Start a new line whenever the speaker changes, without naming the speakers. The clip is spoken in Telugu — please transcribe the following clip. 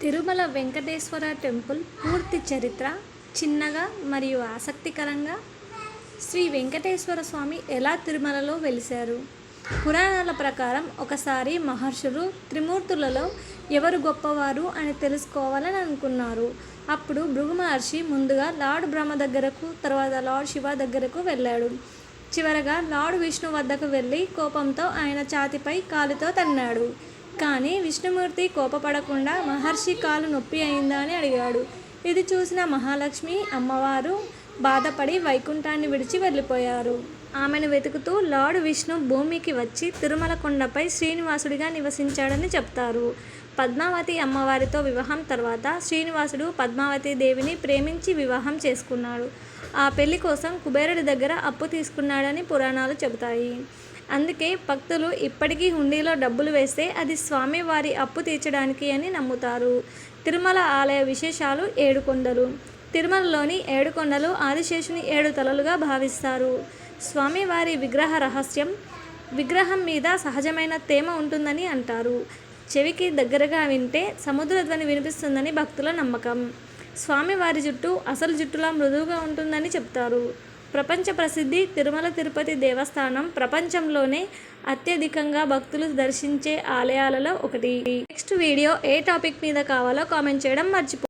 తిరుమల వెంకటేశ్వర టెంపుల్ పూర్తి చరిత్ర చిన్నగా మరియు ఆసక్తికరంగా. శ్రీ వెంకటేశ్వర స్వామి ఎలా తిరుమలలో వెలిశారు? పురాణాల ప్రకారం ఒకసారి మహర్షులు త్రిమూర్తులలో ఎవరు గొప్పవారు అని తెలుసుకోవాలని అనుకున్నారు. అప్పుడు భృగు మహర్షి ముందుగా లార్డ్ బ్రహ్మ దగ్గరకు, తర్వాత లార్డ్ శివ దగ్గరకు వెళ్ళాడు. చివరగా లార్డ్ విష్ణు వద్దకు వెళ్ళి కోపంతో ఆయన ఛాతీపై కాలితో తన్నాడు. కానీ విష్ణుమూర్తి కోపపడకుండా మహర్షి కాలు నొప్పి అయిందా అని అడిగాడు. ఇది చూసిన మహాలక్ష్మి అమ్మవారు బాధపడి వైకుంఠాన్ని విడిచి వెళ్ళిపోయారు. ఆమెను వెతుకుతూ లార్డ్ విష్ణు భూమికి వచ్చి తిరుమల కొండపై శ్రీనివాసుడిగా నివసించాడని చెప్తారు. పద్మావతి అమ్మవారితో వివాహం తర్వాత శ్రీనివాసుడు పద్మావతి దేవిని ప్రేమించి వివాహం చేసుకున్నాడు. ఆ పెళ్లి కోసం కుబేరుడి దగ్గర అప్పు తీసుకున్నాడని పురాణాలు చెబుతాయి. అందుకే భక్తులు ఇప్పటికీ హుండీలో డబ్బులు వేస్తే అది స్వామి వారి అప్పు తీర్చడానికి అని నమ్ముతారు. తిరుమల ఆలయ విశేషాలు. 7 కొండలు. తిరుమలలోని 7 కొండలు ఆదిశేషుని 7 తలలుగా భావిస్తారు. స్వామివారి విగ్రహ రహస్యం. విగ్రహం మీద సహజమైన తేమ ఉంటుందని అంటారు. చెవికి దగ్గరగా వింటే సముద్ర ధ్వని వినిపిస్తుందని భక్తుల నమ్మకం. స్వామివారి జుట్టు అసలు జుట్టులా మృదువుగా ఉంటుందని చెప్తారు. ప్రపంచ ప్రసిద్ధి. తిరుమల తిరుపతి దేవస్థానం ప్రపంచంలోనే అత్యధికంగా భక్తులు దర్శించే ఆలయాలలో ఒకటి. నెక్స్ట్ వీడియో ఏ టాపిక్ మీద కావాలో కామెంట్ చేయడం మర్చిపో